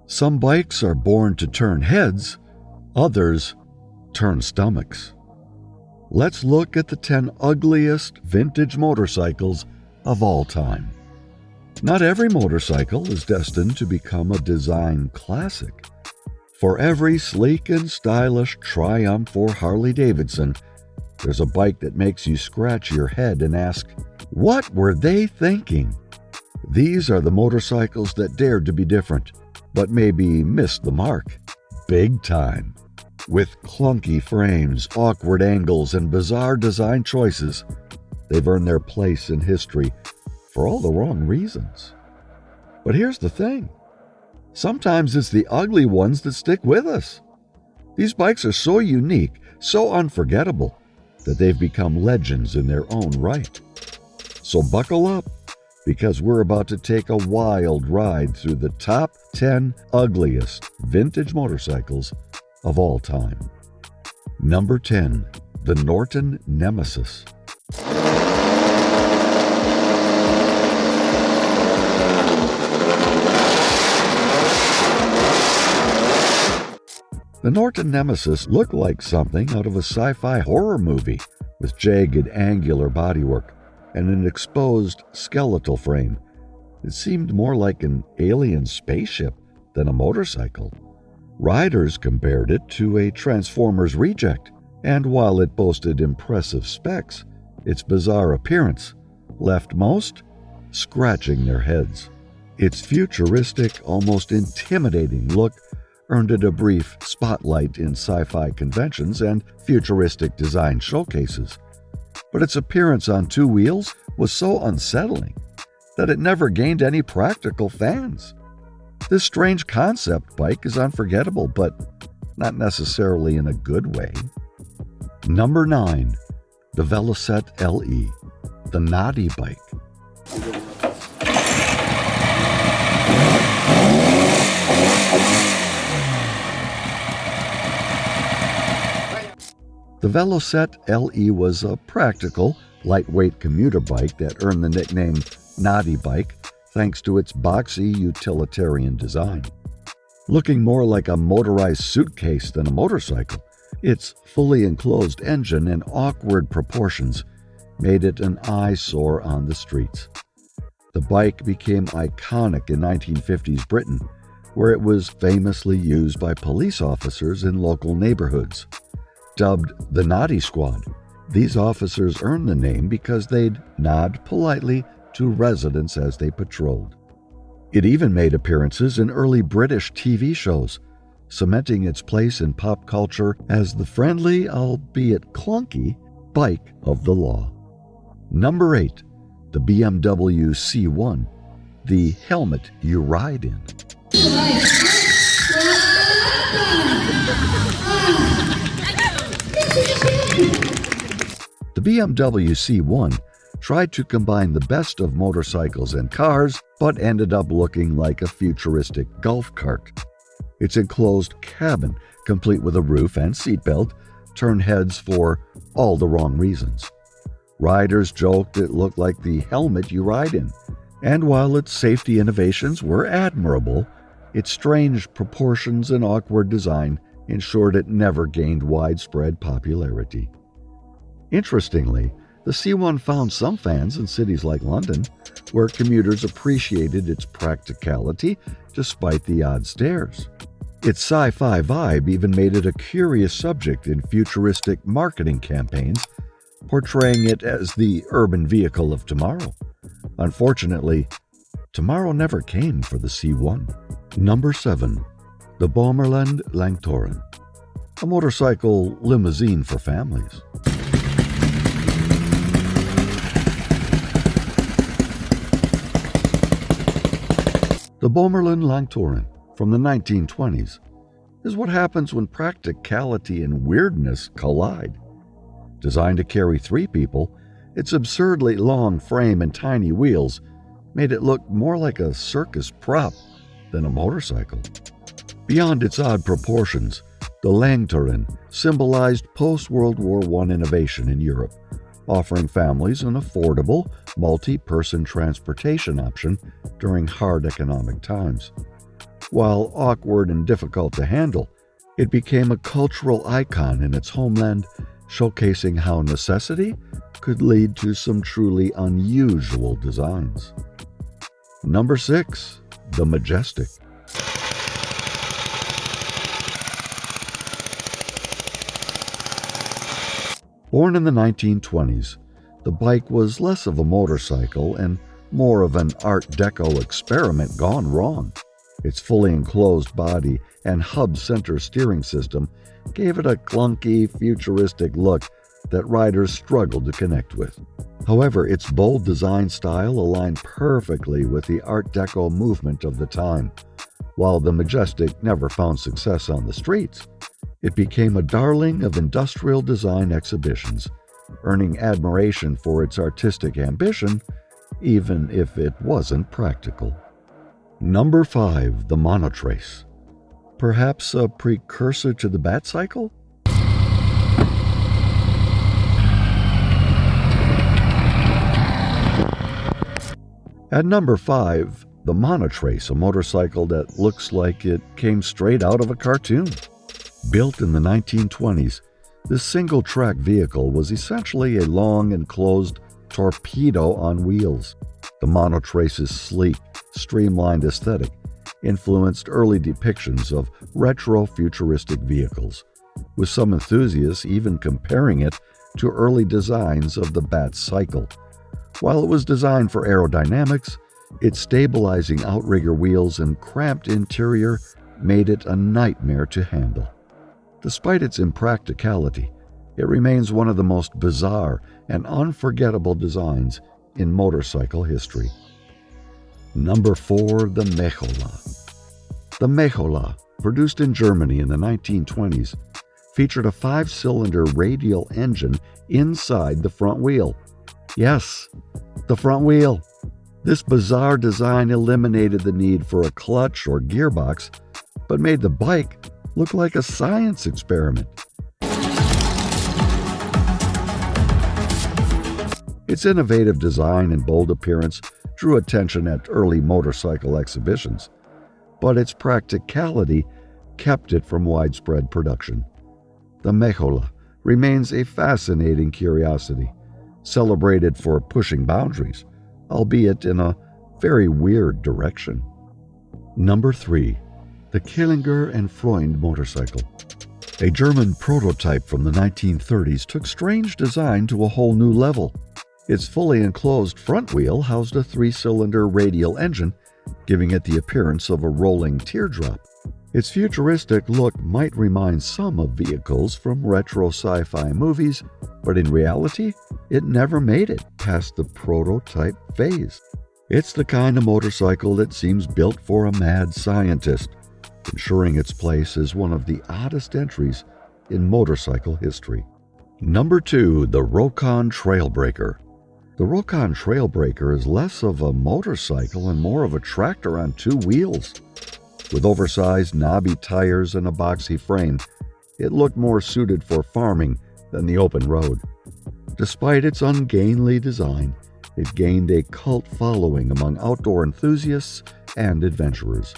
Some bikes are born to turn heads, others turn stomachs. Let's look at the 10 ugliest vintage motorcycles of all time. Not every motorcycle is destined to become a design classic. For every sleek and stylish Triumph or Harley-Davidson, there's a bike that makes you scratch your head and ask, what were they thinking? These are the motorcycles that dared to be different, but maybe missed the mark big time. With clunky frames, awkward angles, and bizarre design choices, they've earned their place in history for all the wrong reasons. But here's the thing. Sometimes it's the ugly ones that stick with us. These bikes are so unique, so unforgettable, that they've become legends in their own right. So buckle up, because we're about to take a wild ride through the top 10 ugliest vintage motorcycles of all time. Number 10, the Norton Nemesis. The Norton Nemesis looked like something out of a sci-fi horror movie, with jagged, angular bodywork and an exposed skeletal frame. It seemed more like an alien spaceship than a motorcycle. Riders compared it to a Transformers reject, and while it boasted impressive specs, its bizarre appearance left most scratching their heads. Its futuristic, almost intimidating look earned it a brief spotlight in sci-fi conventions and futuristic design showcases. But its appearance on two wheels was so unsettling that it never gained any practical fans. This strange concept bike is unforgettable, but not necessarily in a good way. Number 9, the Velet LE, the naughty bike. The Velet LE was a practical, lightweight commuter bike that earned the nickname Naughty Bike thanks to its boxy, utilitarian design. Looking more like a motorized suitcase than a motorcycle, its fully enclosed engine and awkward proportions made it an eyesore on the streets. The bike became iconic in 1950s Britain, where it was famously used by police officers in local neighborhoods. Dubbed the Naughty Squad, these officers earned the name because they'd nod politely to residents as they patrolled. It even made appearances in early British TV shows, cementing its place in pop culture as the friendly, albeit clunky, bike of the law. Number 8, the BMW C1, the helmet you ride in. The BMW C1 tried to combine the best of motorcycles and cars, but ended up looking like a futuristic golf cart. Its enclosed cabin, complete with a roof and seatbelt, turned heads for all the wrong reasons. Riders joked it looked like the helmet you ride in, and while its safety innovations were admirable, its strange proportions and awkward design ensured it never gained widespread popularity. Interestingly, the C1 found some fans in cities like London, where commuters appreciated its practicality despite the odd stares. Its sci-fi vibe even made it a curious subject in futuristic marketing campaigns, portraying it as the urban vehicle of tomorrow. Unfortunately, tomorrow never came for the C1. Number 7, the Bolland Lorran, a motorcycle limousine for families. The Bolland Lorran from the 1920s is what happens when practicality and weirdness collide. Designed to carry 3 people, its absurdly long frame and tiny wheels made it look more like a circus prop than a motorcycle. Beyond its odd proportions, the Lorran symbolized post-World War I innovation in Europe, offering families an affordable, multi-person transportation option during hard economic times. While awkward and difficult to handle, it became a cultural icon in its homeland, showcasing how necessity could lead to some truly unusual designs. Number 6. The Majestic. Born in the 1920s, the bike was less of a motorcycle and more of an Art Deco experiment gone wrong. Its fully enclosed body and hub-center steering system gave it a clunky, futuristic look that riders struggled to connect with. However, its bold design style aligned perfectly with the Art Deco movement of the time. While the Majestic never found success on the streets, it became a darling of industrial design exhibitions, earning admiration for its artistic ambition, even if it wasn't practical. Number 5. The Mono TRCE. Perhaps a precursor to the Batcycle? At number 5, the Mono TRCE, a motorcycle that looks like it came straight out of a cartoon. Built in the 1920s, this single-track vehicle was essentially a long enclosed torpedo on wheels. The Mono TRCE's sleek, streamlined aesthetic influenced early depictions of retro-futuristic vehicles, with some enthusiasts even comparing it to early designs of the Batcycle. While it was designed for aerodynamics, its stabilizing outrigger wheels and cramped interior made it a nightmare to handle. Despite its impracticality, it remains one of the most bizarre and unforgettable designs in motorcycle history. Number 4. The Meola. The Meola, produced in Germany in the 1920s, featured a 5-cylinder radial engine inside the front wheel. Yes, the front wheel. This bizarre design eliminated the need for a clutch or gearbox, but made the bike look like a science experiment. Its innovative design and bold appearance drew attention at early motorcycle exhibitions, but its practicality kept it from widespread production. The Meola remains a fascinating curiosity, celebrated for pushing boundaries, albeit in a very weird direction. Number 3. The Killinger and Freund motorcycle. A German prototype from the 1930s took strange design to a whole new level. Its fully enclosed front wheel housed a 3-cylinder radial engine, giving it the appearance of a rolling teardrop. Its futuristic look might remind some of vehicles from retro sci-fi movies, but in reality, it never made it past the prototype phase. It's the kind of motorcycle that seems built for a mad scientist, ensuring its place as one of the oddest entries in motorcycle history. Number 2. The Rocon Trailbreaker. The Rocon Trailbreaker is less of a motorcycle and more of a tractor on 2 wheels. With oversized, knobby tires and a boxy frame, it looked more suited for farming than the open road. Despite its ungainly design, it gained a cult following among outdoor enthusiasts and adventurers.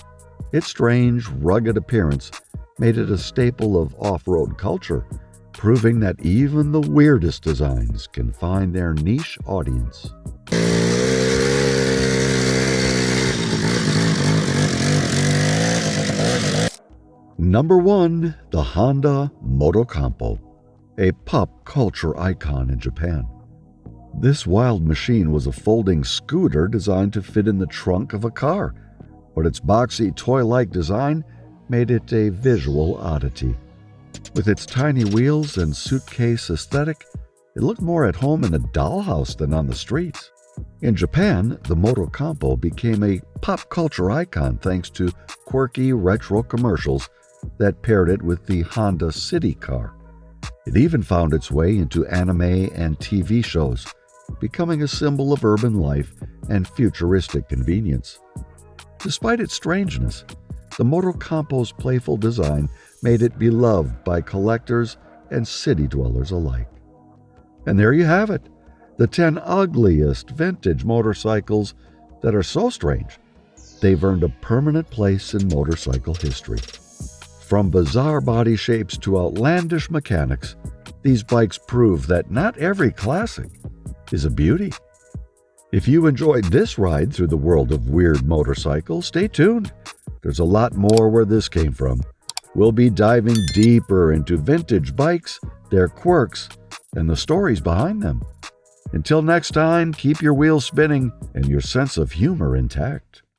Its strange, rugged appearance made it a staple of off-road culture, proving that even the weirdest designs can find their niche audience. Number 1. The Honda Moto, a pop culture icon in Japan. This wild machine was a folding scooter designed to fit in the trunk of a car, but its boxy, toy-like design made it a visual oddity. With its tiny wheels and suitcase aesthetic, it looked more at home in a dollhouse than on the streets. In Japan, the Moto became a pop culture icon thanks to quirky retro commercials that paired it with the Honda City car. It even found its way into anime and TV shows, becoming a symbol of urban life and futuristic convenience. Despite its strangeness, the Moto playful design made it beloved by collectors and city dwellers alike. And there you have it, the 10 ugliest vintage motorcycles that are so strange they've earned a permanent place in motorcycle history. From bizarre body shapes to outlandish mechanics, these bikes prove that not every classic is a beauty. If you enjoyed this ride through the world of weird motorcycles, stay tuned. There's a lot more where this came from. We'll be diving deeper into vintage bikes, their quirks, and the stories behind them. Until next time, keep your wheels spinning and your sense of humor intact.